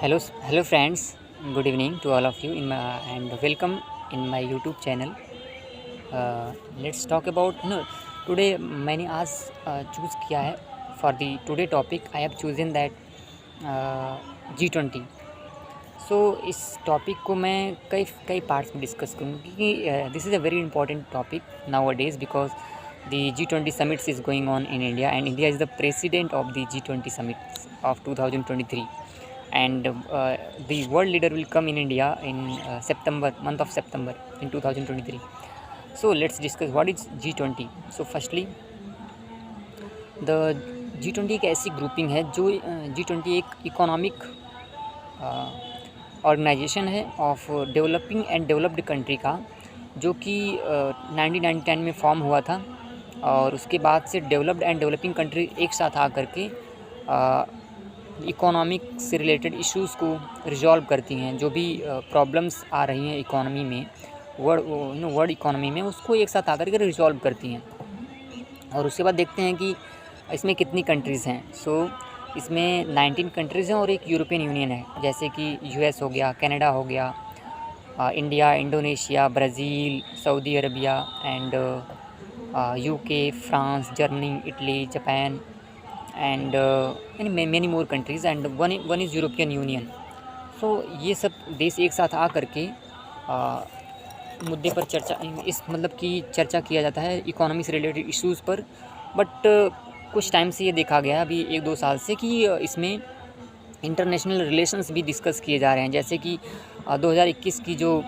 Hello friends, good evening to all of you and welcome in my YouTube channel. Let's talk about today मैंने आज choose किया है for the today topic I have chosen that G20. सो इस topic को मैं कई कई parts में डिस्कस करूँगा क्योंकि this is a very important topic now a days because the G20 summits is going on in India and India is the president of the G20 summit of 2023 and the world leader will come in India in month of September in 2023. So let's discuss what is G20. So firstly the G20 एक ऐसी grouping है जो G20 एक economic organisation है of developing and developed country का, जो कि 1910 में फॉर्म हुआ था और उसके बाद से डेवलप्ड एंड डेवलपिंग कंट्री एक साथ आ करके इकोनॉमिक से रिलेटेड इश्यूज़ को रिजॉल्व करती हैं। जो भी प्रॉब्लम्स आ रही हैं इकोनॉमी में, वर्ल्ड इकोनॉमी में, उसको एक साथ आकर के रिजॉल्व करती हैं। और उसके बाद देखते हैं कि इसमें कितनी कंट्रीज़ हैं। सो इसमें 19 कंट्रीज़ हैं और एक यूरोपियन यूनियन है, जैसे कि यूएस हो गया, कनाडा हो गया, India, Indonesia, Brazil, Saudi Arabia and UK, France, Germany, Italy, Japan and many more countries and one is European Union. सो ये सब देश एक साथ आ करके मुद्दे पर चर्चा किया जाता है इकोनॉमी से रिलेटेड इश्यूज़ पर। बट कुछ टाइम से ये देखा गया अभी 1-2 साल से कि इसमें इंटरनेशनल रिलेशंस भी डिस्कस किए जा रहे हैं। जैसे कि 2021 की जो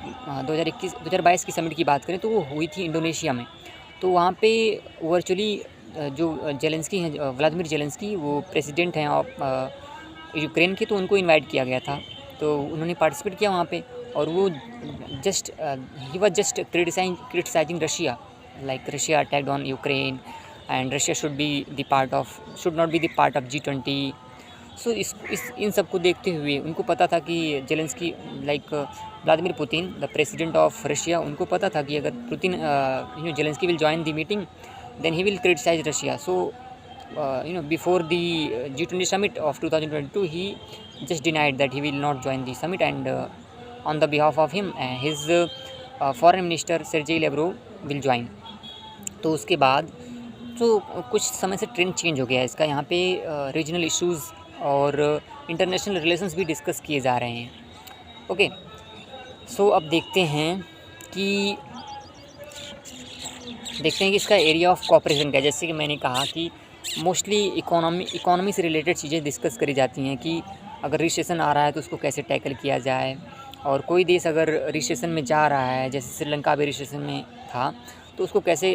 2022 की समिट की बात करें तो वो हुई थी इंडोनेशिया में। तो वहाँ पे वर्चुअली जो जेलेंस्की हैं, व्लादिमीर जेलेंस्की, वो प्रेसिडेंट हैं ऑफ यूक्रेन के, तो उनको इनवाइट किया गया था। तो उन्होंने पार्टिसिपेट किया वहाँ पे और वो he was just criticising Russia, like Russia attacked on Ukraine and Russia should not be the part of G20। So इन सब को देखते हुए उनको पता था कि Zelensky Vladimir Putin, the president of Russia, उनको पता था कि अगर Zelensky will join the meeting then he will criticise Russia. So before the G20 summit of 2022 he just denied that he will not join the summit and on the behalf of him his foreign minister Sergey Lavrov will join। तो उसके बाद तो कुछ समय से trend change हो गया है इसका। यहाँ पे रीजनल इश्यूज़ और इंटरनेशनल रिलेशंस भी डिस्कस किए जा रहे हैं। ओके, सो अब देखते हैं कि इसका एरिया ऑफ कोऑपरेशन क्या है। जैसे कि मैंने कहा कि मोस्टली इकोनॉमी से रिलेटेड चीज़ें डिस्कस करी जाती हैं कि अगर रिसेशन आ रहा है तो उसको कैसे टैकल किया जाए, और कोई देश अगर रिसेशन में जा रहा है, जैसे श्रीलंका भी रिसेशन में था, तो उसको कैसे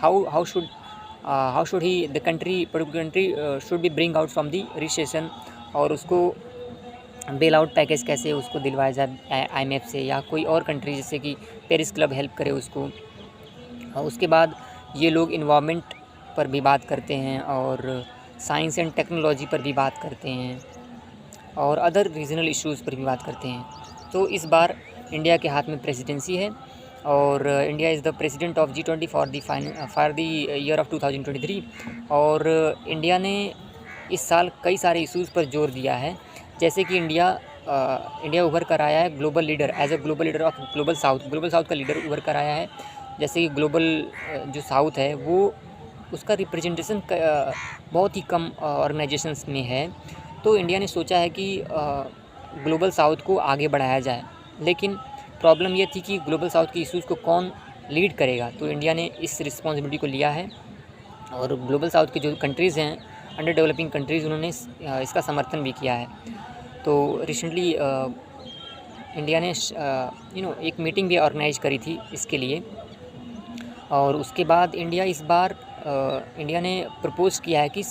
how should he the country should be bring out from the recession, और उसको बेल आउट पैकेज कैसे उसको दिलवाया जाए IMF से या कोई और कंट्री, जैसे कि पेरिस क्लब हेल्प करे उसको। और उसके बाद ये लोग इन्वायरमेंट पर भी बात करते हैं और साइंस एंड टेक्नोलॉजी पर भी बात करते हैं और अदर रीजनल इश्यूज़ पर भी बात करते हैं। तो इस बार इंडिया के हाथ में प्रेसिडेंसी है और India is the president of G20 for the year of 2023। और इंडिया ने इस साल कई सारे इश्यूज़ पर जोर दिया है, जैसे कि इंडिया उभर कर आया है global leader, as a global leader of global south का लीडर उभर कर आया है। जैसे कि ग्लोबल जो साउथ है वो उसका रिप्रेजेंटेशन बहुत ही कम ऑर्गेनाइजेशंस में है। तो इंडिया ने सोचा है कि ग्लोबल साउथ को आगे बढ़ाया जाए, लेकिन प्रॉब्लम ये थी कि ग्लोबल साउथ की इश्यूज़ को कौन लीड करेगा। तो इंडिया ने इस रिस्पॉन्सिबिलिटी को लिया है और ग्लोबल साउथ की जो कंट्रीज़ हैं, अंडर डेवलपिंग कंट्रीज़, उन्होंने इसका समर्थन भी किया है। तो रिसेंटली इंडिया ने एक मीटिंग भी ऑर्गेनाइज करी थी इसके लिए। और उसके बाद इंडिया ने प्रपोज़ किया है कि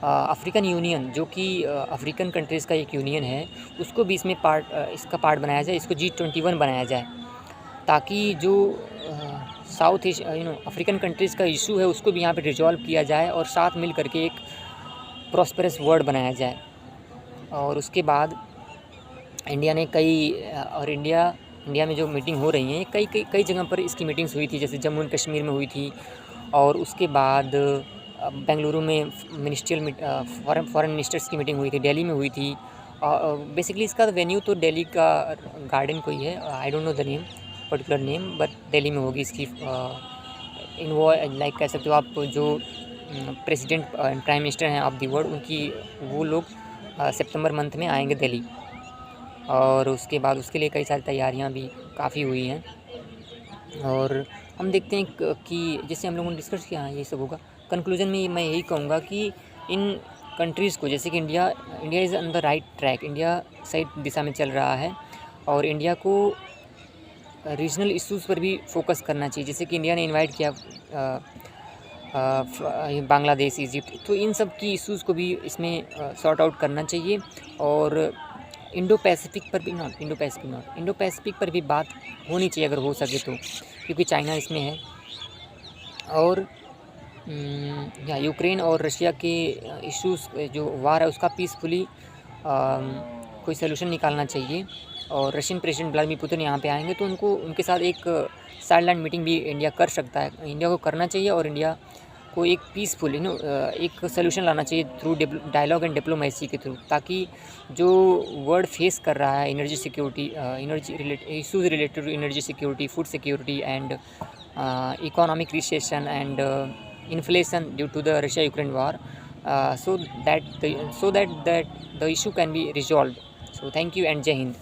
अफ्रीकन यूनियन, जो कि अफ्रीकन कंट्रीज़ का एक यूनियन है, उसको भी इसका पार्ट बनाया जाए, इसको G21 बनाया जाए, ताकि जो साउथ अफ्रीकन कंट्रीज़ का इशू है उसको भी यहाँ पे रिजॉल्व किया जाए और साथ मिल करके एक प्रॉस्पेरस वर्ल्ड बनाया जाए। और उसके बाद इंडिया में जो मीटिंग हो रही हैं, कई जगह पर इसकी मीटिंग्स हुई थी, जैसे जम्मू एंड कश्मीर में हुई थी, और उसके बाद बेंगलुरु में फॉरेन मिनिस्टर्स की मीटिंग हुई थी, दिल्ली में हुई थी, बेसिकली इसका वेन्यू तो दिल्ली का गार्डन कोई है, I don't know the name, particular name, but Delhi में होगी इसकी। इन वो लाइक कह सकते हो आप, जो प्रेसिडेंट प्राइम मिनिस्टर हैं ऑफ द वर्ल्ड, उनकी वो लोग सितंबर मंथ में आएंगे दिल्ली। और उसके बाद उसके लिए कई सारी तैयारियां भी काफ़ी हुई हैं। और हम देखते हैं कि जैसे हम लोगों ने डिस्कस किया है ये सब होगा। कंक्लूजन में मैं यही कहूँगा कि इन कंट्रीज़ को, जैसे कि India is on the right track, India सही दिशा में चल रहा है और इंडिया को रीजनल इश्यूज़ पर भी फोकस करना चाहिए। जैसे कि इंडिया ने इनवाइट किया बांग्लादेश, इजिप्ट, तो इन सब की इश्यूज़ को भी इसमें सॉर्ट आउट करना चाहिए। और इंडो पैसिफिक पर भी बात होनी चाहिए अगर हो सके तो, क्योंकि चाइना इसमें है। और या यूक्रेन और रशिया के इश्यूज़, जो वार है उसका पीसफुली कोई सलूशन निकालना चाहिए। और रशियन प्रेसिडेंट व्लादिमीर पुतिन यहाँ पे आएंगे तो उनके साथ एक साइडलाइन मीटिंग भी इंडिया कर सकता है, इंडिया को करना चाहिए। और इंडिया को एक पीसफुल एक सलूशन लाना चाहिए थ्रू डायलॉग एंड डिप्लोमेसी के थ्रू, ताकि जो वर्ल्ड फेस कर रहा है energy security, issues related to energy security, food security and economic recession and inflation due to the Russia-Ukraine war, so that the issue can be resolved. So thank you and Jai Hind.